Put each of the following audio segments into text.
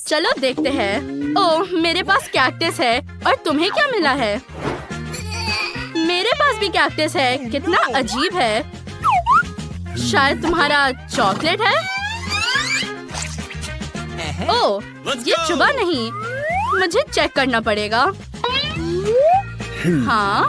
चलो देखते हैं। ओह, मेरे पास कैक्टस है और तुम्हें क्या मिला है? मेरे पास भी कैक्टस है। कितना अजीब है। शायद तुम्हारा चॉकलेट है। ओह, ये चुभा नहीं। मुझे चेक करना पड़ेगा। हाँ,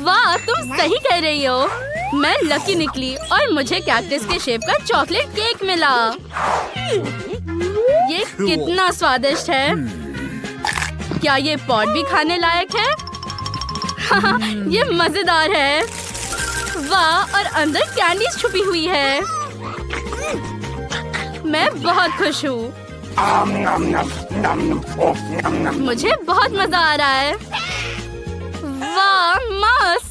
वाह, तुम सही कह रही हो। मैं लकी निकली और मुझे कैक्टस के शेप का चॉकलेट केक मिला। ये कितना स्वादिष्ट है। क्या ये पॉट भी खाने लायक है? हाँ, ये मजेदार है। वाह, और अंदर कैंडीज छुपी हुई है। मैं बहुत खुश हूँ। मुझे बहुत मजा आ रहा है। वाह, मस्त।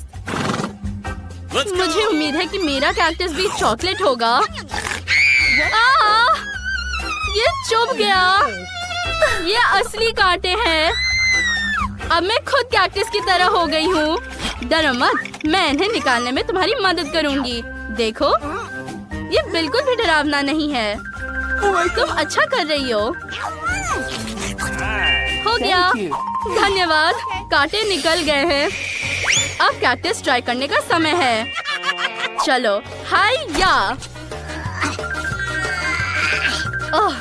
मुझे उम्मीद है कि मेरा कैक्टस भी चॉकलेट होगा। ये चुभ गया। ये असली कांटे हैं। अब मैं खुद कैक्टस की तरह हो गई हूँ। डरो मत, मैं इन्हें निकालने में तुम्हारी मदद करूँगी। देखो, ये बिल्कुल भी डरावना नहीं है। तुम अच्छा कर रही हो। हो गया। धन्यवाद। कांटे निकल गए हैं। अब कैक्टस ट्राई करने का समय है। चलो, हाय या। ओह,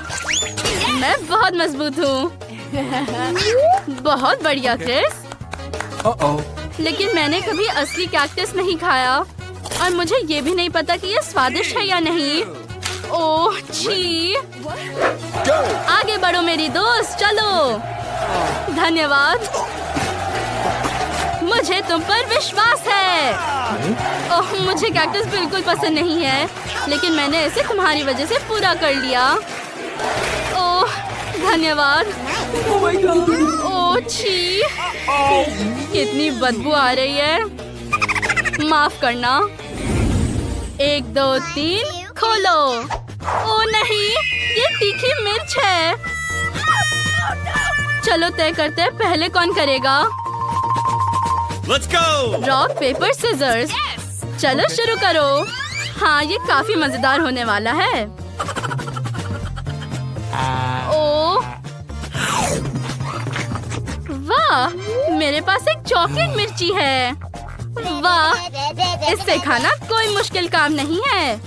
मैं बहुत मजबूत हूँ। बहुत बढ़िया क्रिस। लेकिन मैंने कभी असली कैक्टस नहीं खाया और मुझे ये भी नहीं पता कि ये स्वादिष्ट है या नहीं। ओह छी। आगे बढ़ो मेरी दोस्त, चलो। धन्यवाद। मुझे तुम पर विश्वास है। ओह, मुझे कैक्टस बिल्कुल पसंद नहीं है, लेकिन मैंने इसे तुम्हारी वजह से पूरा कर लिया। ओह, धन्यवाद। ओह छी, कितनी बदबू आ रही है। माफ करना। 1 2 3 खोलो। ओह नहीं, ये तीखी मिर्च है। चलो तय करते हैं, पहले कौन करेगा। Let's go! Rock paper scissors. चलो शुरू करो। हाँ, ये काफी मजेदार होने वाला है। ओह, वाह, मेरे पास एक चॉकलेट मिर्ची है। वाह, इससे खाना कोई मुश्किल काम नहीं है।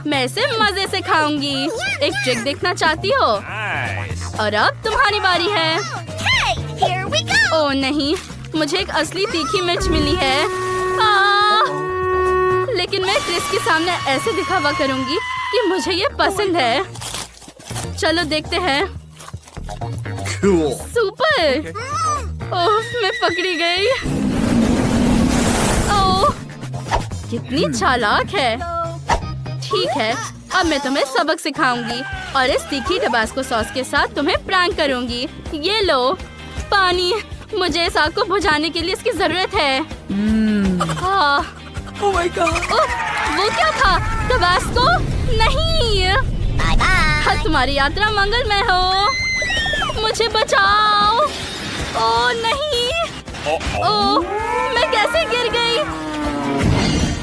मैं इसे मजे से खाऊंगी। एक ट्रिक देखना चाहती हो? और अब तुम्हारी बारी है। ओह नहीं, मुझे एक असली तीखी मिर्च मिली है। लेकिन मैं क्रिस के सामने ऐसे दिखावा करूंगी कि मुझे ये पसंद है। चलो देखते हैं। सुपर। ओह, मैं पकड़ी गई। ओह, कितनी चालाक है। ठीक है, अब मैं तुम्हें सबक सिखाऊंगी और इस तीखी टबास्को सॉस के साथ तुम्हें प्रैंक करूंगी। ये लो पानी। मुझे इस आग को बुझाने के लिए इसकी जरूरत है। हाँ। Oh my God! वो क्या था? टबास्को? नहीं। हाँ, तुम्हारी यात्रा मंगलमय हो। मुझे बचाओ। ओह नहीं। ओह, मैं कैसे गिर गई?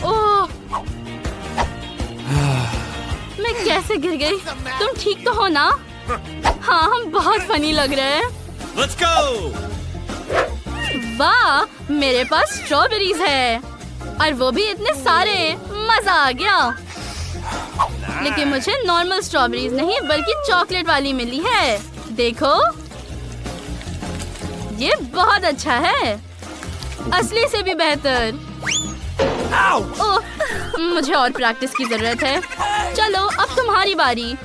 ओह, मैं कैसे गिर गई? तुम ठीक तो हो ना? हाँ, हम बहुत फनी लग रहे हैं। Let's go! वाह, मेरे पास स्ट्रॉबेरीज है और वो भी इतने सारे। मजा आ गया। लेकिन मुझे नॉर्मल स्ट्रॉबेरीज नहीं बल्कि चॉकलेट वाली मिली है। देखो, ये बहुत अच्छा है। असली से भी बेहतर। ओह, मुझे और प्रैक्टिस की जरूरत है। चलो, अब तुम्हारी बारी।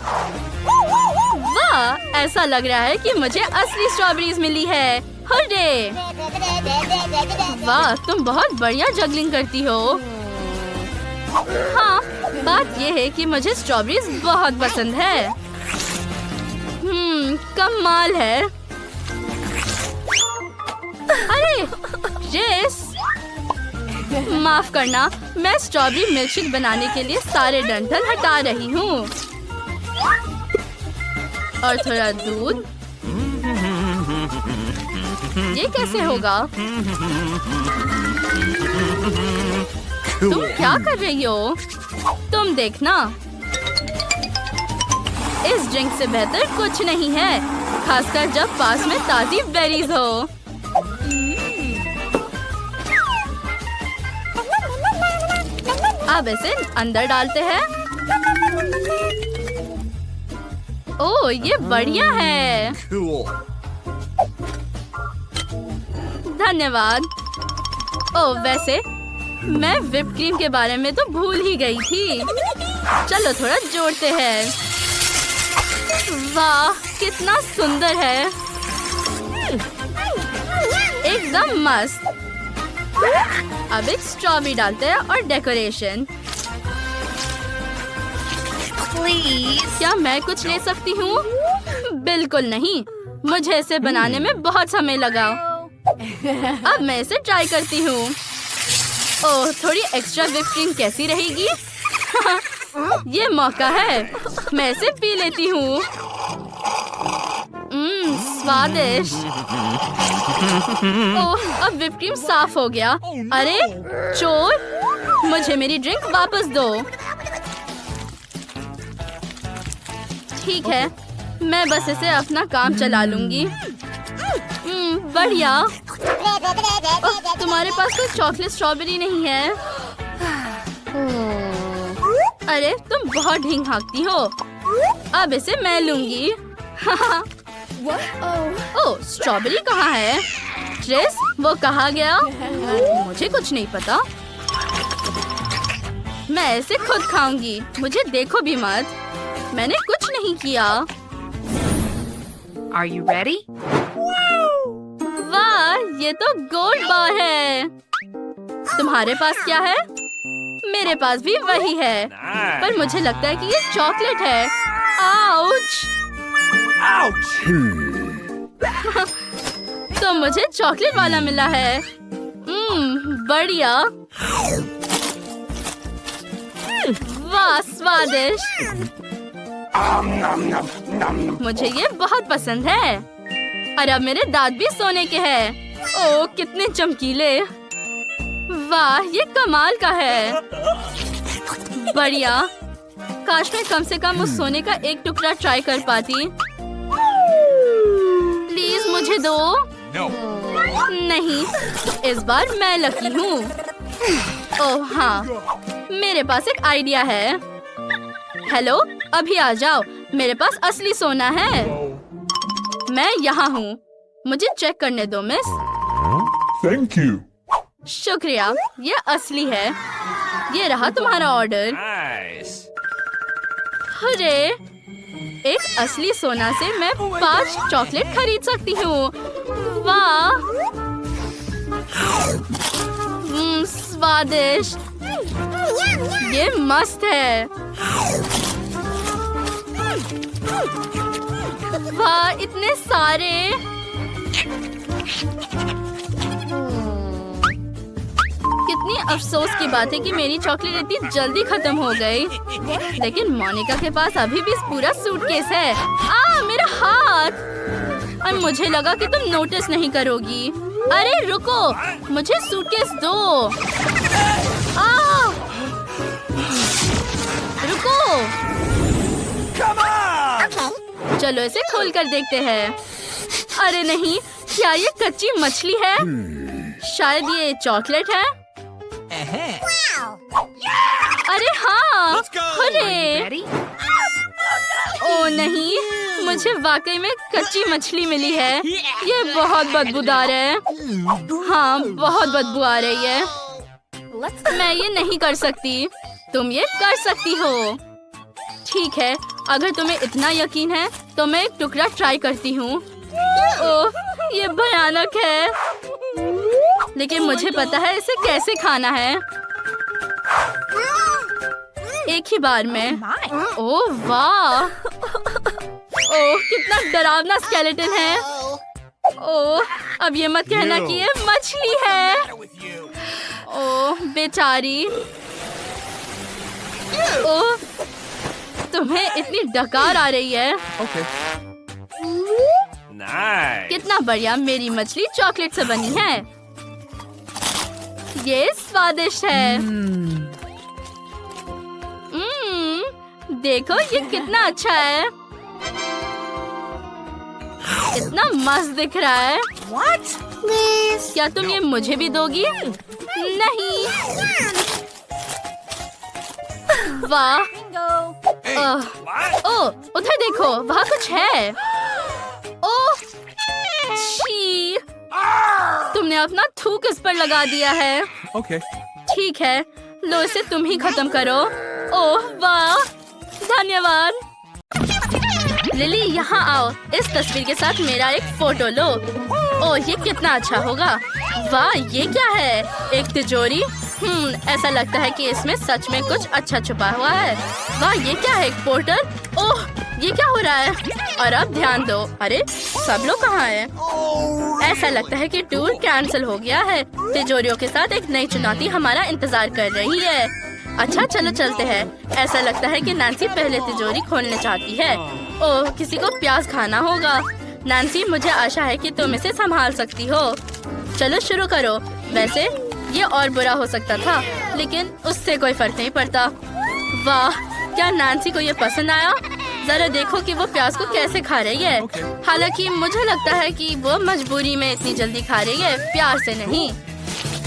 वाह, ऐसा लग रहा है कि मुझे असली स्ट्रॉबेरीज मिली है। हुर्रे! वाह, तुम बहुत बढ़िया जगलिंग करती हो। हाँ, बात यह है कि मुझे स्ट्रॉबेरीज बहुत पसंद है। कमाल है। अरे जेस, माफ करना, मैं स्ट्रॉबेरी मिल्कशेक बनाने के लिए सारे डंठल हटा रही हूँ। और थोड़ा दूध। ये कैसे होगा? तुम क्या कर रही हो? तुम देखना। ड्रिंक से बेहतर कुछ नहीं है, खासकर जब पास में ताजी बेरीज हो। अब इसे अंदर डालते हैं। ओह, ये बढ़िया है। Cool. धन्यवाद। ओह, वैसे मैं व्हिप क्रीम के बारे में तो भूल ही गई थी। चलो थोड़ा जोड़ते हैं। वाह, कितना सुंदर है, एकदम मस्त। अब एक स्ट्रॉबेरी डालते हैं और डेकोरेशन। क्या मैं कुछ ले सकती हूँ? बिल्कुल नहीं, मुझे इसे बनाने में बहुत समय लगा। अब मैं इसे ट्राई करती हूँ। ओह, थोड़ी एक्स्ट्रा व्हिप क्रीम कैसी रहेगी? ये मौका है, मैं इसे पी लेती हूँ। स्वादिष्ट। ओह, अब व्हिप क्रीम साफ हो गया। अरे चोर, मुझे मेरी ड्रिंक वापस दो। ठीक है, मैं बस इसे अपना काम चला लूंगी। बढ़िया। ओह, तुम्हारे पास कोई चॉकलेट स्ट्रॉबेरी नहीं है? अरे तुम बहुत ढींग हाँकती हो। अब इसे मैं लूंगी। ओह, स्ट्रॉबेरी कहाँ है? ट्रेस, वो कहाँ गया? मुझे कुछ नहीं पता। मैं इसे खुद खाऊंगी, मुझे देखो भी मत। मैंने कुछ नहीं किया। Are you ready? वाह, ये तो गोल्ड बार है। तुम्हारे पास क्या है? मेरे पास भी वही है, पर मुझे लगता है कि ये चॉकलेट है। आउच! Ouch! तो मुझे चॉकलेट वाला मिला है। बढ़िया। वाह, स्वादिष्ट। मुझे ये बहुत पसंद है। और अब मेरे दांत भी सोने के हैं। ओह, कितने चमकीले। वाह, ये कमाल का है। बढ़िया। काश मैं कम से कम उस सोने का एक टुकड़ा ट्राई कर पाती। प्लीज मुझे दो। No. नहीं, इस बार मैं लकी हूँ। ओह हाँ, मेरे पास एक आइडिया है। हेलो, अभी आ जाओ, मेरे पास असली सोना है। मैं यहाँ हूँ, मुझे चेक करने दो मिस। Thank you. शुक्रिया, ये असली है। ये रहा तुम्हारा ऑर्डर। Nice. अरे, एक असली सोना से मैं 5 चॉकलेट खरीद सकती हूँ। वाह, स्वादिष्ट। ये मस्त है। वाह, इतने सारे। कितनी अफसोस की बात है कि मेरी चॉकलेट इतनी जल्दी खत्म हो गई। लेकिन मोनिका के पास अभी भी पूरा सूटकेस है। मेरा हाथ। और मुझे लगा कि तुम नोटिस नहीं करोगी। अरे रुको, मुझे सूटकेस दो। रुको। चलो इसे खोल कर देखते हैं। अरे नहीं, क्या ये कच्ची मछली है? शायद ये चॉकलेट है। अरे हाँ, Let's go! अरे Ready? ओ नहीं, मुझे वाकई में कच्ची मछली मिली है। ये बहुत बदबूदार है। हाँ, बहुत बदबू आ रही है। मैं ये नहीं कर सकती। तुम ये कर सकती हो। ठीक है, अगर तुम्हें इतना यकीन है तो मैं एक टुकड़ा ट्राई करती हूँ। ओह, ये भयानक है, लेकिन मुझे पता है इसे कैसे खाना है। एक ही बार में। ओह वाह, ओह कितना डरावना स्केलेटन है। ओह, अब ये मत कहना कि ये मछली है। ओह बेचारी। ओह, तुम्हें इतनी डकार आ रही है। Okay. Nice. कितना बढ़िया, मेरी मछली चॉकलेट से बनी है। ये स्वादिष्ट है। देखो ये कितना अच्छा है। इतना मस्त दिख रहा है। क्या तुम ये मुझे भी दोगी? नहीं। वाह। Hey, Ugh. what? ओह, उधर देखो, वहाँ कुछ है। ओह, छी, तुमने अपना थूक इस पर लगा दिया है। Okay. ठीक है, लो इसे तुम ही खत्म करो। ओह वाह, धन्यवाद। लिली यहाँ आओ, इस तस्वीर के साथ मेरा एक फोटो लो। ओह ये कितना अच्छा होगा। वाह ये क्या है, एक तिजोरी। ऐसा लगता है कि इसमें सच में कुछ अच्छा छुपा हुआ है। वाह ये क्या है, एक पोर्टल। ओह ये क्या हो रहा है। और अब ध्यान दो, अरे सब लोग कहाँ हैं? ऐसा लगता है कि टूर कैंसिल हो गया है। तिजोरियों के साथ एक नई चुनौती हमारा इंतजार कर रही है। अच्छा चलो चलते हैं। ऐसा लगता है कि नैन्सी पहले तिजोरी खोलना चाहती है। ओह किसी को प्याज खाना होगा। नैन्सी मुझे आशा है कि तुम इसे संभाल सकती हो। चलो शुरू करो। वैसे ये और बुरा हो सकता था, लेकिन उससे कोई फर्क नहीं पड़ता। वाह क्या नैन्सी को ये पसंद आया? जरा देखो कि वो प्याज को कैसे खा रही है। हालांकि मुझे लगता है कि वो मजबूरी में इतनी जल्दी खा रही है, प्यार से नहीं।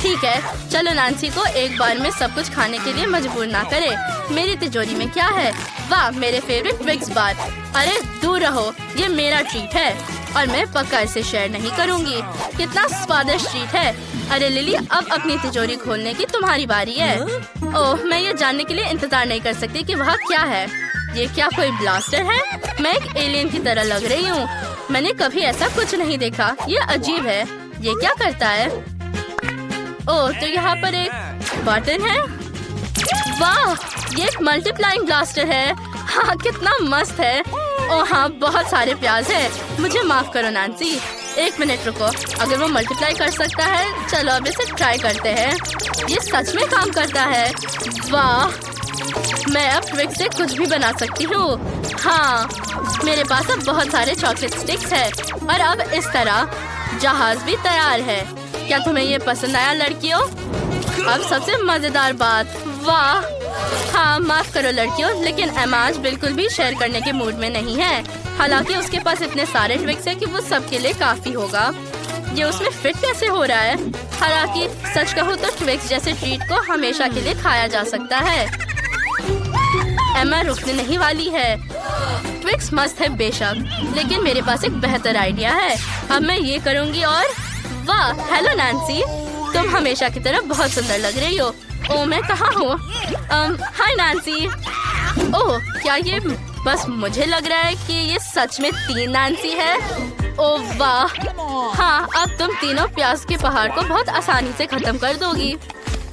ठीक है चलो नैन्सी को एक बार में सब कुछ खाने के लिए मजबूर ना करे। मेरी तिजोरी में क्या है? वाह मेरे फेवरेट ट्विक्स बार। अरे दूर रहो, ये मेरा ट्रीट है और मैं पक्का इसे शेयर नहीं करूंगी। कितना स्वादिष्ट ट्रीट है। अरे लिली अब अपनी तिजोरी खोलने की तुम्हारी बारी है। ओह मैं ये जानने के लिए इंतजार नहीं कर सकती कि वह क्या है। ये क्या कोई ब्लास्टर है? मैं एक एलियन की तरह लग रही हूँ। मैंने कभी ऐसा कुछ नहीं देखा, ये अजीब है। ये क्या करता है? ओह तो यहाँ पर एक बटन है। वाह ये एक मल्टीप्लाइंग ब्लास्टर है। हाँ कितना मस्त है। ओह हाँ बहुत सारे प्याज है। मुझे माफ करो नैन्सी, एक मिनट रुको। अगर वो मल्टीप्लाई कर सकता है, चलो अब इसे ट्राई करते हैं। ये सच में काम करता है। वाह मैं अब ट्विक से कुछ भी बना सकती हूँ। हाँ मेरे पास अब बहुत सारे चॉकलेट स्टिक्स है और अब इस तरह जहाज भी तैयार है। क्या तुम्हें ये पसंद आया लड़कियों? अब सबसे मजेदार बात, वाह हाँ माफ करो लड़कियों, लेकिन एमा आज बिल्कुल भी शेयर करने के मूड में नहीं है। हालांकि उसके पास इतने सारे ट्विक्स है कि वो सबके लिए काफी होगा। ये उसमें फिट कैसे हो रहा है? हालांकि सच कहूँ तो ट्विक्स जैसे ट्रीट को हमेशा के लिए खाया जा सकता है। एमा रुकने नहीं वाली है। ट्विक्स मस्त है बेशक, लेकिन मेरे पास एक बेहतर आइडिया है। अब मैं ये करूँगी और वाह हेलो नैन्सी, तुम हमेशा की तरह बहुत सुंदर लग रही हो। ओह मैं कहाँ हूँ? हाय नैन्सी। ओह क्या ये बस मुझे लग रहा है कि ये सच में 3 नैन्सी है? ओह वाह हाँ अब तुम तीनों प्याज के पहाड़ को बहुत आसानी से खत्म कर दोगी।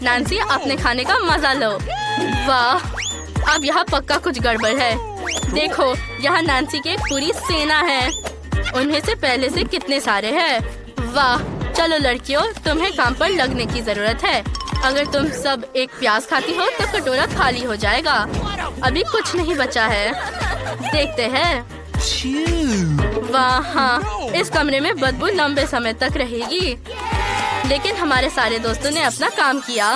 नैन्सी अपने खाने का मजा लो। वाह अब यहाँ पक्का कुछ गड़बड़ है। देखो यहाँ नैन्सी की एक पूरी सेना है। उनमें से पहले से कितने सारे हैं। वाह चलो लड़कियों तुम्हें काम पर लगने की जरूरत है। अगर तुम सब एक प्याज खाती हो तो कटोरा खाली हो जाएगा। अभी कुछ नहीं बचा है, देखते हैं। वाह हाँ इस कमरे में बदबू लंबे समय तक रहेगी, लेकिन हमारे सारे दोस्तों ने अपना काम किया।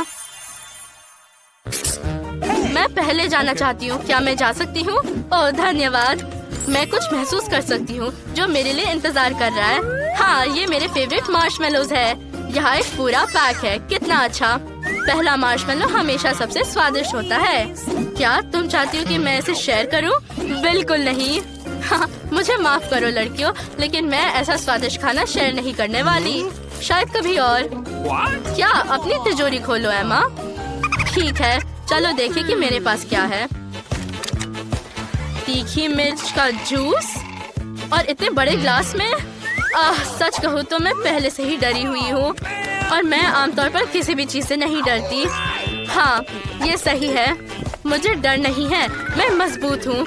मैं पहले जाना चाहती हूँ, क्या मैं जा सकती हूँ? ओह धन्यवाद। मैं कुछ महसूस कर सकती हूँ जो मेरे लिए इंतजार कर रहा है। हाँ ये मेरे फेवरेट मार्शमेलोज है। यहाँ एक पूरा पैक है, कितना अच्छा। पहला मार्शमेलो हमेशा सबसे स्वादिष्ट होता है। क्या तुम चाहती हो कि मैं इसे शेयर करूँ? बिल्कुल नहीं। हाँ मुझे माफ करो लड़कियों, लेकिन मैं ऐसा स्वादिष्ट खाना शेयर नहीं करने वाली। शायद कभी और। क्या अपनी तिजोरी खोलो एमा। ठीक है चलो देखें कि मेरे पास क्या है। तीखी मिर्च का जूस और इतने बड़े ग्लास में। सच कहूँ तो मैं पहले से ही डरी हुई हूँ और मैं आमतौर पर किसी भी चीज से नहीं डरती। हाँ ये सही है, मुझे डर नहीं है, मैं मजबूत हूँ।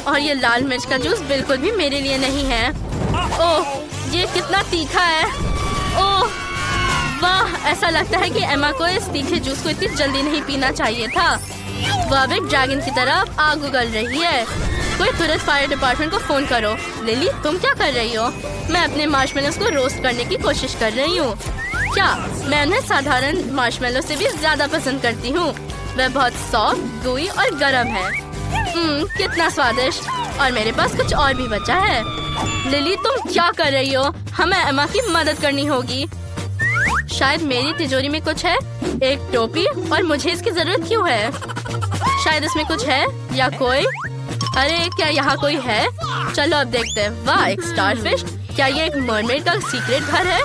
और ये लाल मिर्च का जूस बिल्कुल भी मेरे लिए नहीं है। ओह ये कितना तीखा है। ओह वाह ऐसा लगता है कि एमा को इस तीखे जूस को इतनी जल्दी नहीं पीना चाहिए था। वह एक ड्रैगन की तरह आग उगल रही है। कोई तुरंत फायर डिपार्टमेंट को फोन करो। लिली तुम क्या कर रही हो? मैं अपने मार्शमेलोस को रोस्ट करने की कोशिश कर रही हूँ। क्या मैं उन्हें साधारण मार्शमेलो से भी ज्यादा पसंद करती हूँ। वह बहुत सॉफ्ट, gooey और गर्म है। कितना स्वादिष्ट। और मेरे पास कुछ और भी बचा है। लिली तुम क्या कर रही हो? हमें एमा की मदद करनी होगी। शायद मेरी तिजोरी में कुछ है। एक टोपी, और मुझे इसकी जरूरत क्यों है? शायद इसमें कुछ है या कोई। अरे क्या यहाँ कोई है? चलो अब देखते हैं। वाह, एक स्टारफिश। क्या ये एक मरमेड का सीक्रेट घर है?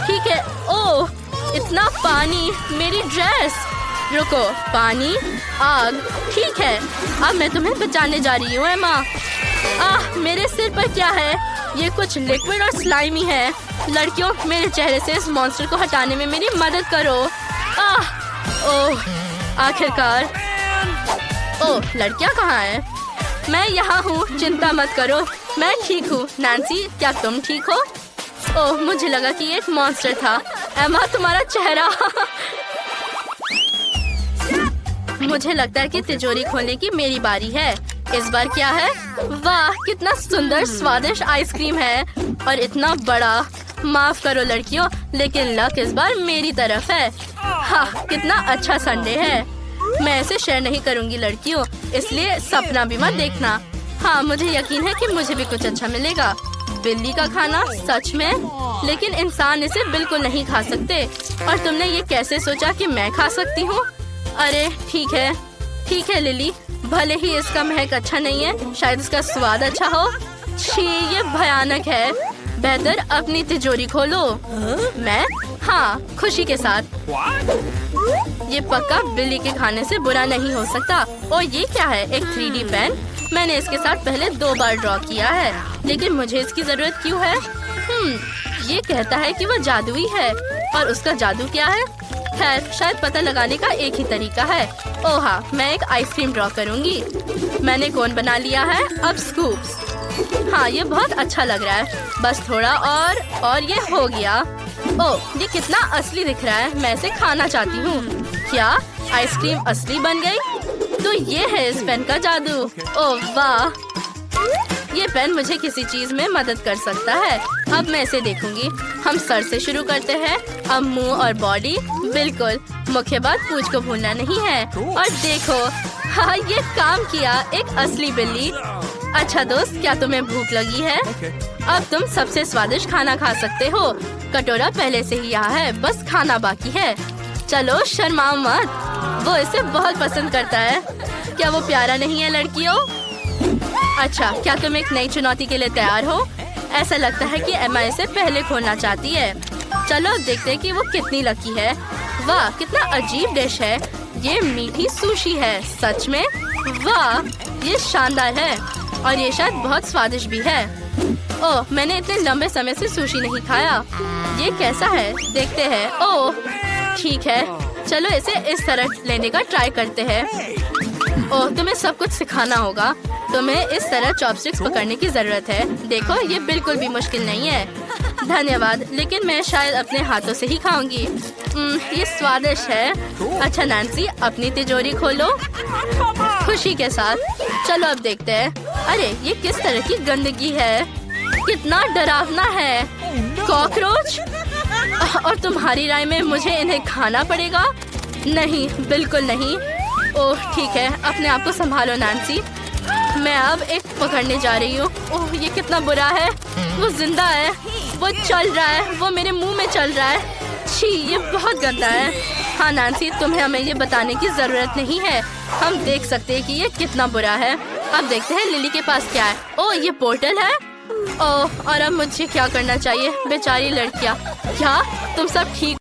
ठीक है। ओह, इतना पानी, मेरी ड्रेस। रुको, पानी, आग। ठीक है, अब मैं तुम्हें बचाने जा रही हूँ एमा। मेरे सिर पर क्या है? ये कुछ लिक्विड और स्लाइमी है। लड़कियों, मेरे चेहरे से इस मॉन्स्टर को हटाने में मेरी मदद करो। ओह, आखिरकार। ओह, लड़कियाँ कहाँ हैं? मैं यहाँ हूँ, चिंता मत करो, मैं ठीक हूँ। नैन्सी, क्या तुम ठीक हो? ओह, मुझे लगा कि ये एक मॉन्स्टर था। एमा, तुम्हारा चेहरा। मुझे लगता है कि तिजोरी खोलने की मेरी बारी है। इस बार क्या है? वाह, कितना सुंदर स्वादिष्ट आइसक्रीम है, और इतना बड़ा। माफ करो लड़कियों, लेकिन लक इस बार मेरी तरफ है। हाँ, कितना अच्छा संडे है। मैं ऐसे शेयर नहीं करूंगी लड़कियों, इसलिए सपना भी मत देखना। हाँ, मुझे यकीन है कि मुझे भी कुछ अच्छा मिलेगा। बिल्ली का खाना, सच में? लेकिन इंसान इसे बिल्कुल नहीं खा सकते। और तुमने ये कैसे सोचा कि मैं खा सकती हूँ? अरे ठीक है लिली, भले ही इसका महक अच्छा नहीं है, शायद इसका स्वाद अच्छा हो। छी, ये भयानक है। बेहतर अपनी तिजोरी खोलो। मैं? हाँ, खुशी के साथ। ये पक्का बिल्ली के खाने से बुरा नहीं हो सकता। और ये क्या है? एक 3D पेन। मैंने इसके साथ पहले 2 बार ड्रॉ किया है, लेकिन मुझे इसकी जरूरत क्यों है? ये कहता है कि वो जादुई है, और उसका जादू क्या है? खैर, शायद पता लगाने का एक ही तरीका है। ओह हाँ, मैं एक आइसक्रीम ड्रॉ करूंगी। मैंने कोन बना लिया है। अब स्कूप्स। हाँ, ये बहुत अच्छा लग रहा है। बस थोड़ा और ये हो गया। ओह, ये कितना असली दिख रहा है। मैं इसे खाना चाहती हूँ। क्या आइसक्रीम असली बन गई? तो ये है इस पेन का जादू। ओह वाह, ये पेन मुझे किसी चीज में मदद कर सकता है। अब मैं इसे देखूंगी। हम सर से शुरू करते हैं, अब मुंह और बॉडी। बिल्कुल, मुख्य बात पूंछ को भूलना नहीं है। और देखो, हाँ, ये काम किया। एक असली बिल्ली। अच्छा दोस्त, क्या तुम्हें भूख लगी है? अब तुम सबसे स्वादिष्ट खाना खा सकते हो। कटोरा पहले से ही यहाँ है, बस खाना बाकी है। चलो, शर्माओ मत, वो इसे बहुत पसंद करता है। क्या वो प्यारा नहीं है लड़कियों? अच्छा, क्या तुम एक नई चुनौती के लिए तैयार हो? ऐसा लगता है कि एमा इसे पहले खोलना चाहती है। चलो देखते हैं कि वो कितनी लकी है। वाह, कितना अजीब डिश है। ये मीठी सुशी है। सच में? वाह, ये शानदार है, और ये शायद बहुत स्वादिष्ट भी है। ओह, मैंने इतने लंबे समय से सुशी नहीं खाया। ये कैसा है? देखते हैं। ओह, ठीक है, चलो इसे इस तरह लेने का ट्राई करते हैं। ओह, तुम्हें सब कुछ सिखाना होगा। तुम्हें इस तरह चॉपस्टिक्स पकड़ने की जरूरत है। देखो, ये बिल्कुल भी मुश्किल नहीं है। धन्यवाद, लेकिन मैं शायद अपने हाथों से ही खाऊंगी। ये स्वादिष्ट है। अच्छा नैन्सी, अपनी तिजोरी खोलो। खुशी के साथ। चलो अब देखते हैं। अरे, ये किस तरह की गंदगी है? कितना डरावना है। कॉकरोच? और तुम्हारी राय में मुझे इन्हें खाना पड़ेगा? नहीं, बिल्कुल नहीं। ओह ठीक है, अपने आप को संभालो नैन्सी। मैं अब एक पकड़ने जा रही हूँ। ओह, ये कितना बुरा है। वो जिंदा है, वो चल रहा है, वो मेरे मुंह में चल रहा है। छी, ये बहुत गंदा है। हाँ नैन्सी, तुम्हें हमें ये बताने की जरूरत नहीं है। हम देख सकते हैं कि ये कितना बुरा है। अब देखते हैं लिली के पास क्या है। ओह, ये पोर्टल है। ओह, और अब मुझे क्या करना चाहिए? बेचारी लड़कियाँ। क्या तुम सब ठीक